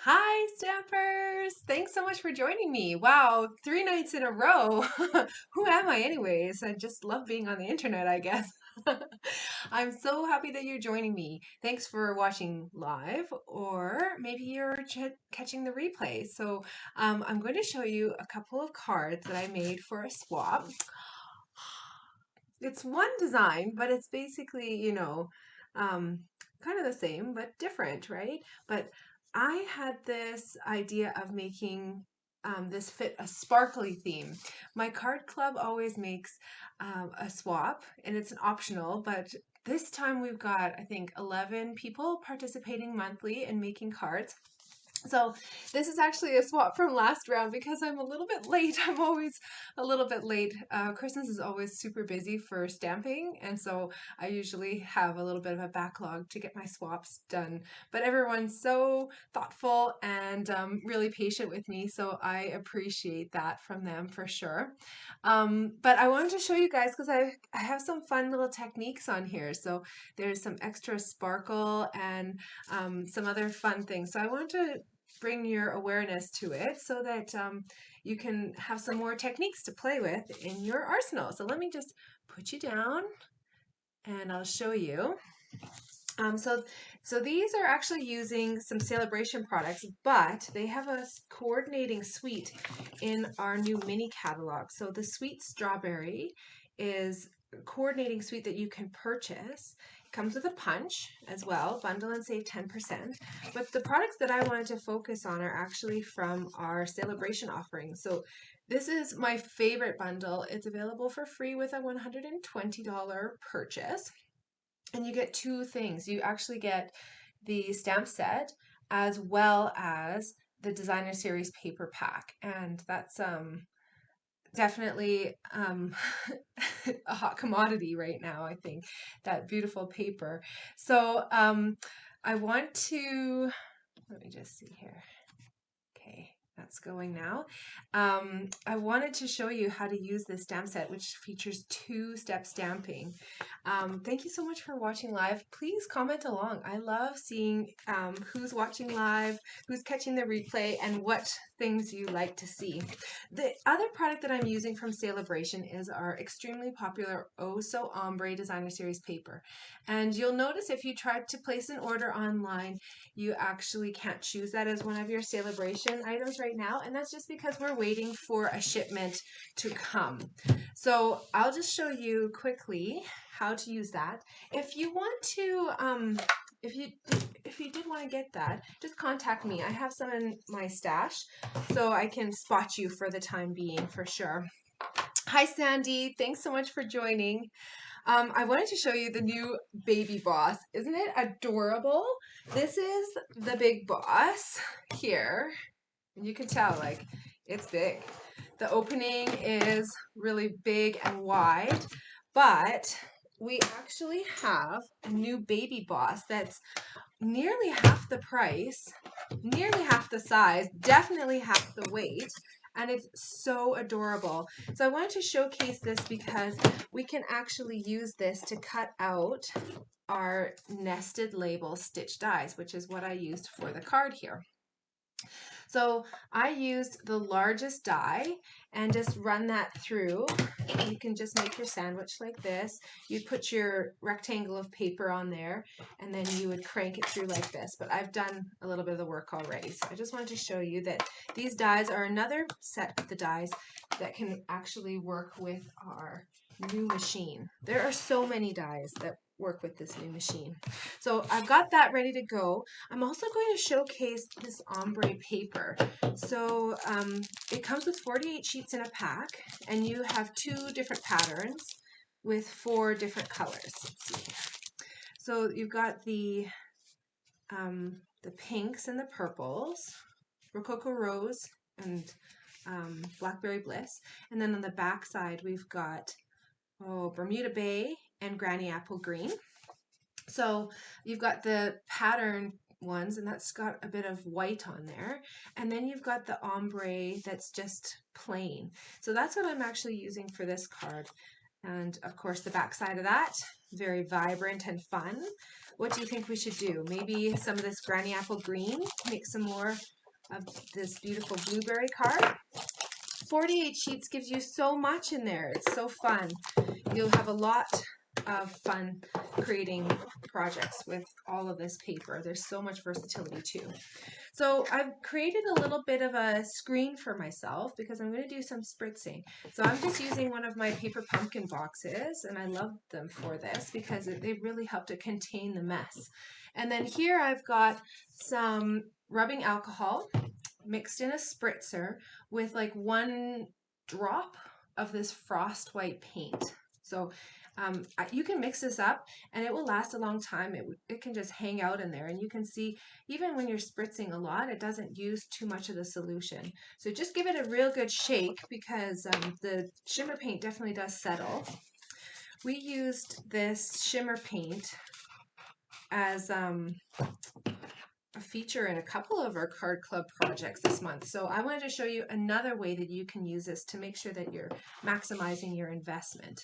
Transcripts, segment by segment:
Hi, Stampers! Thanks so much for joining me. Wow, 3 nights in a row. Who am I, anyways? I just love being on the internet, I guess. I'm so happy that you're joining me. Thanks for watching live, or maybe you're catching the replay. I'm going to show you a couple of cards that I made for a swap. It's one design, but it's basically, um, kind of the same, but different, right? But I had this idea of making this fit a sparkly theme. My card club always makes a swap, and it's an optional, but this time we've got, I think, 11 people participating monthly in making cards. So this is actually a swap from last round because I'm a little bit late. I'm always a little bit late. Christmas is always super busy for stamping, and so I usually have a little bit of a backlog to get my swaps done. But everyone's so thoughtful and really patient with me, so I appreciate that from them for sure. But I wanted to show you guys because I have some fun little techniques on here. So there's some extra sparkle and some other fun things. So I want to bring your awareness to it so that you can have some more techniques to play with in your arsenal. So let me just put you down and I'll show you. So these are actually using some Sale-A-Bration products, but they have a coordinating suite in our new mini catalog. So the Sweet Strawberry is a coordinating suite that you can purchase. It comes with a punch as well, bundle and save 10%. But the products that I wanted to focus on are actually from our Sale-A-Bration offering. So this is my favorite bundle. It's available for free with a $120 purchase. And you get two things. You actually get the stamp set as well as the designer series paper pack. And that's definitely a hot commodity right now, I think, that beautiful paper. So I want to, let me just see here. Okay, that's going now. I wanted to show you how to use this stamp set, which features two-step stamping. Thank you so much for watching live. Please comment along. I love seeing who's watching live, who's catching the replay, and what things you like to see. The other product that I'm using from Sale-A-Bration is our extremely popular Oh So Ombre Designer Series paper. And you'll notice if you try to place an order online, you actually can't choose that as one of your Sale-A-Bration items right now, and that's just because we're waiting for a shipment to come. So I'll just show you quickly how to use that. If you want to, if you did want to get that, just contact me. I have some in my stash, so I can spot you for the time being for sure. Hi Sandy, thanks so much for joining. I wanted to show you the new Baby Boss. Isn't it adorable? This is the Big Boss here. You can tell, like, it's big. The opening is really big and wide, but we actually have a new Baby Boss that's nearly half the price, nearly half the size, definitely half the weight, and it's so adorable. So I wanted to showcase this because we can actually use this to cut out our nested label stitch dies, which is what I used for the card here. So I used the largest die and just run that through. You can just make your sandwich like this. You'd put your rectangle of paper on there and then you would crank it through like this. But I've done a little bit of the work already. So I just wanted to show you that these dies are another set of the dies that can actually work with our new machine. There are so many dies that work with this new machine. So I've got that ready to go. I'm also going to showcase this ombre paper. So it comes with 48 sheets in a pack, and you have 2 different patterns with 4 different colors. Let's see. So you've got the pinks and the purples, Rococo Rose and Blackberry Bliss, and then on the back side we've got Bermuda Bay and Granny Apple Green. So you've got the pattern ones, and that's got a bit of white on there. And then you've got the ombre that's just plain. So that's what I'm actually using for this card. And of course the back side of that, very vibrant and fun. what do you think we should do? Maybe some of this Granny Apple Green, make some more of this beautiful blueberry card. 48 sheets gives you so much in there. It's so fun. You'll have a lot of fun creating projects with all of this paper. There's so much versatility too. So I've created a little bit of a screen for myself because I'm going to do some spritzing. So I'm just using one of my paper pumpkin boxes, and I love them for this because they really help to contain the mess. And then here I've got some rubbing alcohol mixed in a spritzer with like 1 drop of this frost white paint. So you can mix this up and it will last a long time. It can just hang out in there, and you can see even when you're spritzing a lot, it doesn't use too much of the solution. So just give it a real good shake because the shimmer paint definitely does settle. We used this shimmer paint as a feature in a couple of our card club projects this month. So I wanted to show you another way that you can use this to make sure that you're maximizing your investment.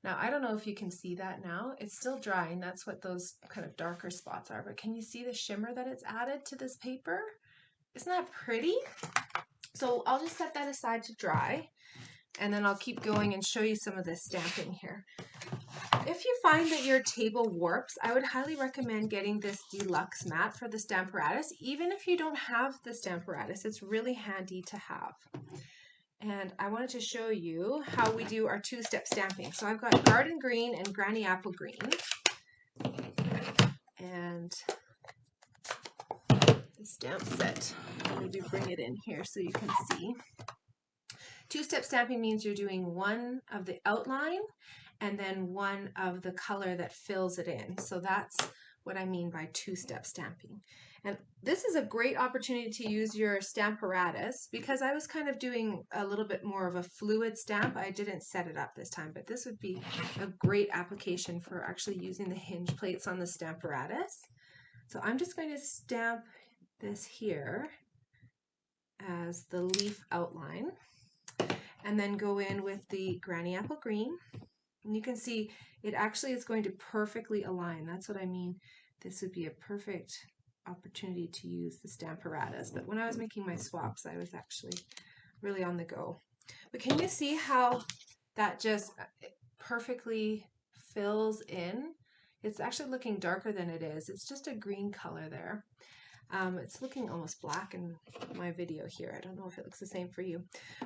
Now, I don't know if you can see that now. It's still drying. That's what those kind of darker spots are. But can you see the shimmer that it's added to this paper? Isn't that pretty? So I'll just set that aside to dry, and then I'll keep going and show you some of this stamping here. If you find that your table warps, I would highly recommend getting this deluxe mat for the Stamparatus. Even if you don't have the Stamparatus, it's really handy to have. And I wanted to show you how we do our 2-step stamping. So I've got Garden Green and Granny Apple Green. And the stamp set, maybe bring it in here so you can see. 2-step stamping means you're doing one of the outline and then one of the color that fills it in. So that's what I mean by 2-step stamping. And this is a great opportunity to use your Stamparatus because I was kind of doing a little bit more of a fluid stamp. I didn't set it up this time, but this would be a great application for actually using the hinge plates on the Stamparatus. So I'm just going to stamp this here as the leaf outline and then go in with the Granny Apple Green. And you can see it actually is going to perfectly align. That's what I mean. This would be a perfect opportunity to use the Stamparatus. But when I was making my swaps, I was actually really on the go. But can you see how that just perfectly fills in? It's actually looking darker than it is. It's just a green color there. It's looking almost black in my video here. I don't know if it looks the same for you.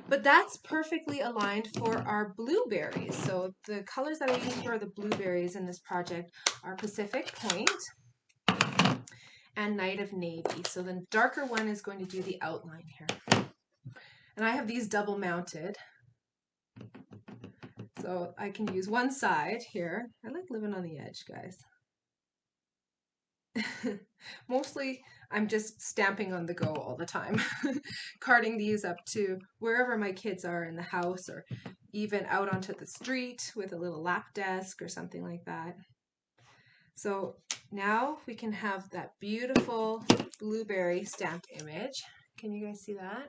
But that's perfectly aligned for our blueberries. So the colors that I use for the blueberries in this project are Pacific Point and Night of Navy. So the darker one is going to do the outline here. And I have these double mounted. So I can use one side here. I like living on the edge, guys. Mostly I'm just stamping on the go all the time, carting these up to wherever my kids are in the house or even out onto the street with a little lap desk or something like that. So now we can have that beautiful blueberry stamped image. Can you guys see that?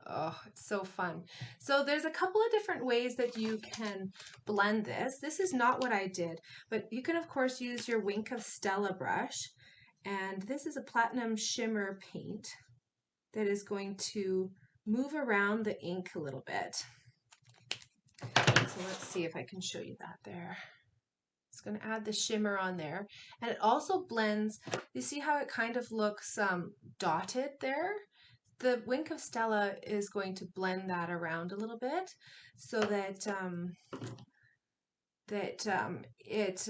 Oh, it's so fun. So there's a couple of different ways that you can blend this. This is not what I did, but you can of course use your Wink of Stella brush. And this is a platinum shimmer paint that is going to move around the ink a little bit. So let's see if I can show you that there. It's going to add the shimmer on there. And it also blends, you see how it kind of looks dotted there? The Wink of Stella is going to blend that around a little bit so that it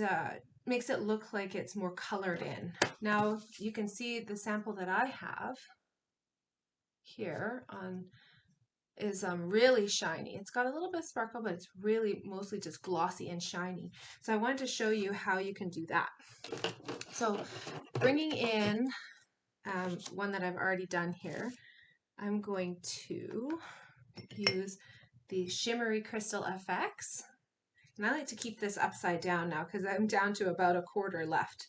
makes it look like it's more colored in. Now you can see the sample that I have here on is really shiny. It's got a little bit of sparkle, but it's really mostly just glossy and shiny. So I wanted to show you how you can do that. So bringing in one that I've already done here, I'm going to use the Shimmery Crystal FX. And I like to keep this upside down now because I'm down to about a quarter left.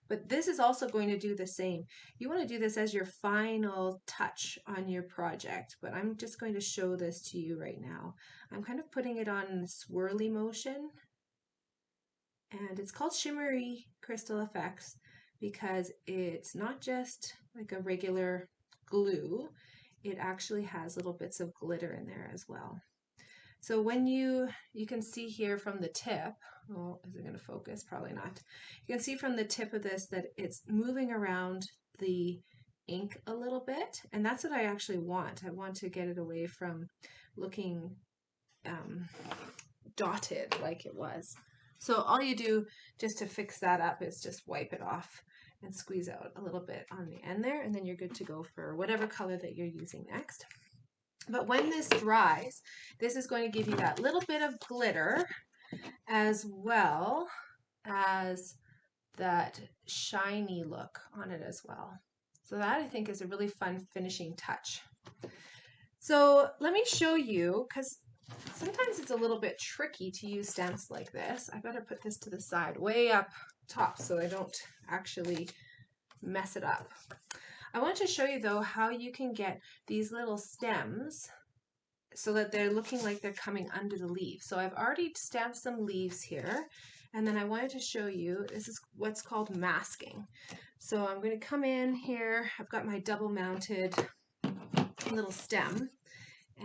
But this is also going to do the same. You want to do this as your final touch on your project, but I'm just going to show this to you right now. I'm kind of putting it on in a swirly motion. And it's called Shimmery crystal effects because it's not just like a regular glue, it actually has little bits of glitter in there as well. So when you can see here from the tip, oh, is it going to focus? Probably not. You can see from the tip of this that it's moving around the ink a little bit, and that's what I actually want. I want to get it away from looking dotted like it was. So all you do just to fix that up is just wipe it off and squeeze out a little bit on the end there, and then you're good to go for whatever color that you're using next. But when this dries, this is going to give you that little bit of glitter as well as that shiny look on it as well. So that I think is a really fun finishing touch. So let me show you, because sometimes it's a little bit tricky to use stamps like this. I better put this to the side, way up top, so I don't actually mess it up. I want to show you though how you can get these little stems so that they're looking like they're coming under the leaves. So I've already stamped some leaves here, and then I wanted to show you, this is what's called masking. So I'm going to come in here, I've got my double mounted little stem,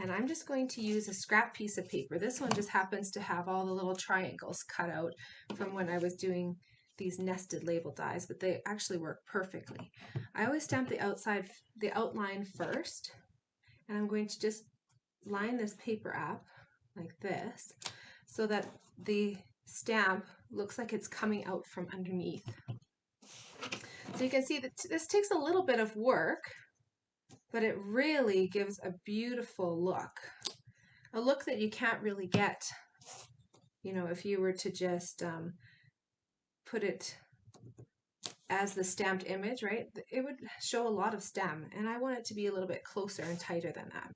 and I'm just going to use a scrap piece of paper. This one just happens to have all the little triangles cut out from when I was doing these nested label dies, but they actually work perfectly. I always stamp the outline first, and I'm going to just line this paper up like this so that the stamp looks like it's coming out from underneath. So you can see that this takes a little bit of work, but it really gives a beautiful look. A look that you can't really get, you know, if you were to just put it as the stamped image, right? It would show a lot of stem, and I want it to be a little bit closer and tighter than that.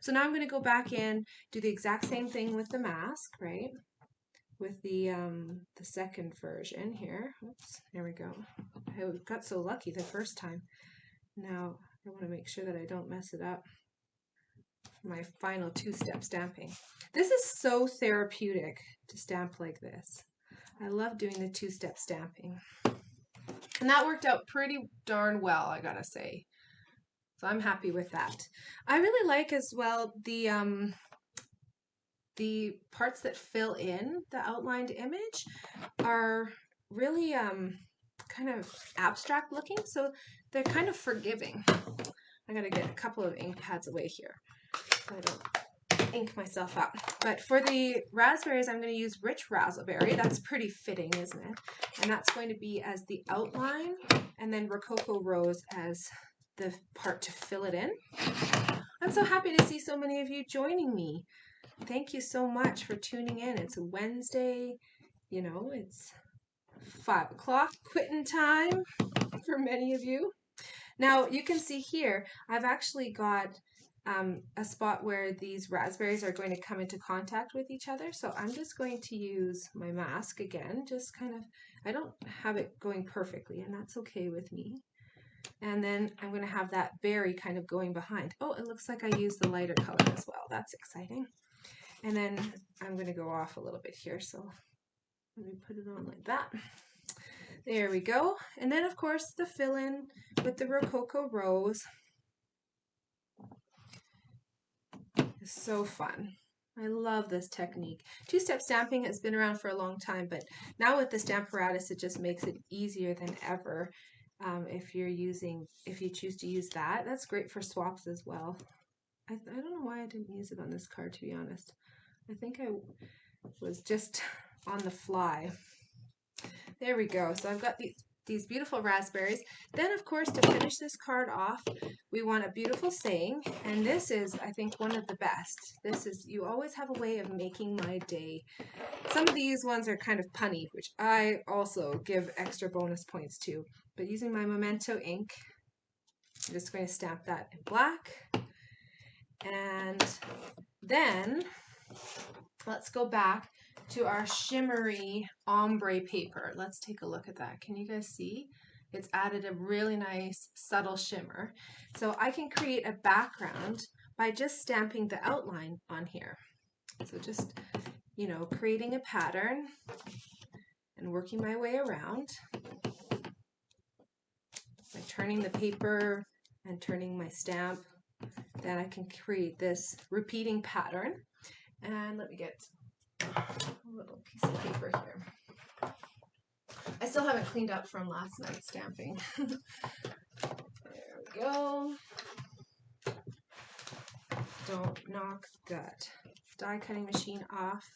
So now I'm going to go back in, do the exact same thing with the mask, right? With the second version here. Oops, there we go. I got so lucky the first time. Now I want to make sure that I don't mess it up for my final two-step stamping. This is so therapeutic to stamp like this. I love doing the two-step stamping. And that worked out pretty darn well, I gotta say. So I'm happy with that. I really like as well the parts that fill in the outlined image are really kind of abstract looking, so they're kind of forgiving. I gotta get a couple of ink pads away here so I don't ink myself up. But for the raspberries, I'm going to use rich raspberry. That's pretty fitting, isn't it? And that's going to be as the outline, and then Rococo Rose as the part to fill it in. I'm so happy to see so many of you joining me. Thank you so much for tuning in. It's a Wednesday, you know, it's 5 o'clock quitting time for many of you. Now you can see here, I've actually got a spot where these raspberries are going to come into contact with each other. So I'm just going to use my mask again, just kind of, I don't have it going perfectly, and that's okay with me. And then I'm going to have that berry kind of going behind. Oh, it looks like I used the lighter color as well. That's exciting. And then I'm going to go off a little bit here. So let me put it on like that. There we go. And then of course the fill-in with the Rococo Rose. It's so fun. I love this technique. Two-step stamping has been around for a long time, but now with the Stamparatus, it just makes it easier than ever. If you choose to use that, that's great for swaps as well. I don't know why I didn't use it on this card, to be honest. I think I was just on the fly. There we go. So I've got these beautiful raspberries. Then, of course, to finish this card off, we want a beautiful saying, and this is, I think, one of the best. This is, you always have a way of making my day. Some of these ones are kind of punny, which I also give extra bonus points to. But using my Memento ink, I'm just going to stamp that in black. And then let's go back to our Shimmery ombre paper. Let's take a look at that. Can you guys see? It's added a really nice subtle shimmer. So I can create a background by just stamping the outline on here. So just, you know, creating a pattern. and working my way around by turning the paper and turning my stamp. Then I can create this repeating pattern. And let me get a little piece of paper here. I still haven't cleaned up from last night's stamping. There we go. Don't knock that die cutting machine off.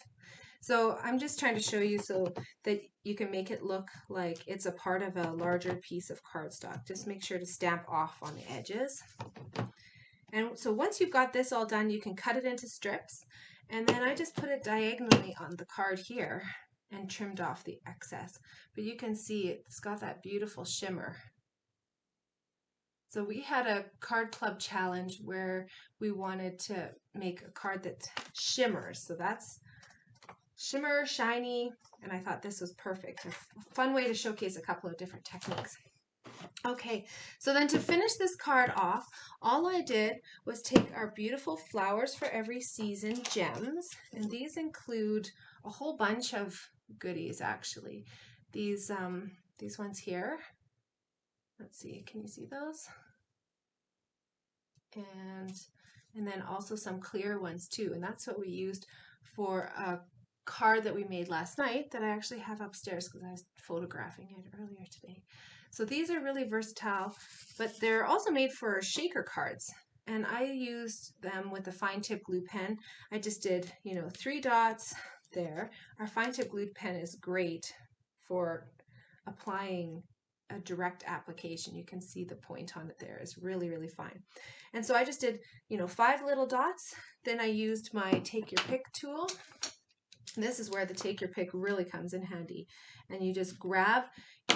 So I'm just trying to show you so that you can make it look like it's a part of a larger piece of cardstock. Just make sure to stamp off on the edges. And so once you've got this all done, you can cut it into strips. And then I just put it diagonally on the card here and trimmed off the excess. But you can see it's got that beautiful shimmer. So we had a card club challenge where we wanted to make a card that shimmers. So that's shimmer, shiny, and I thought this was perfect. A fun way to showcase a couple of different techniques. Okay, so then to finish this card off, all I did was take our beautiful Flowers for Every Season gems, and these include a whole bunch of goodies actually. These ones here. Let's see, can you see those? And then also some clear ones too, and that's what we used for a card that we made last night that I actually have upstairs because I was photographing it earlier today. So these are really versatile, but they're also made for shaker cards, and I used them with a fine tip glue pen. I just did, 3 dots there. Our fine tip glue pen is great for applying a direct application. You can see the point on it there is really, really fine. And so I just did, 5 little dots. Then I used my Take Your Pick tool. This is where the Take Your Pick really comes in handy. And you just grab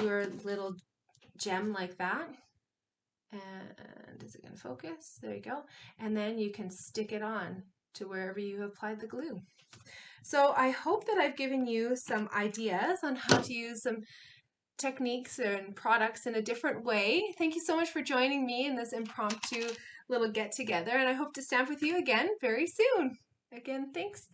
your little gem like that. And is it going to focus? There you go. And then you can stick it on to wherever you applied the glue. So I hope that I've given you some ideas on how to use some techniques and products in a different way. Thank you so much for joining me in this impromptu little get together, and I hope to stamp with you again very soon. Again, thanks.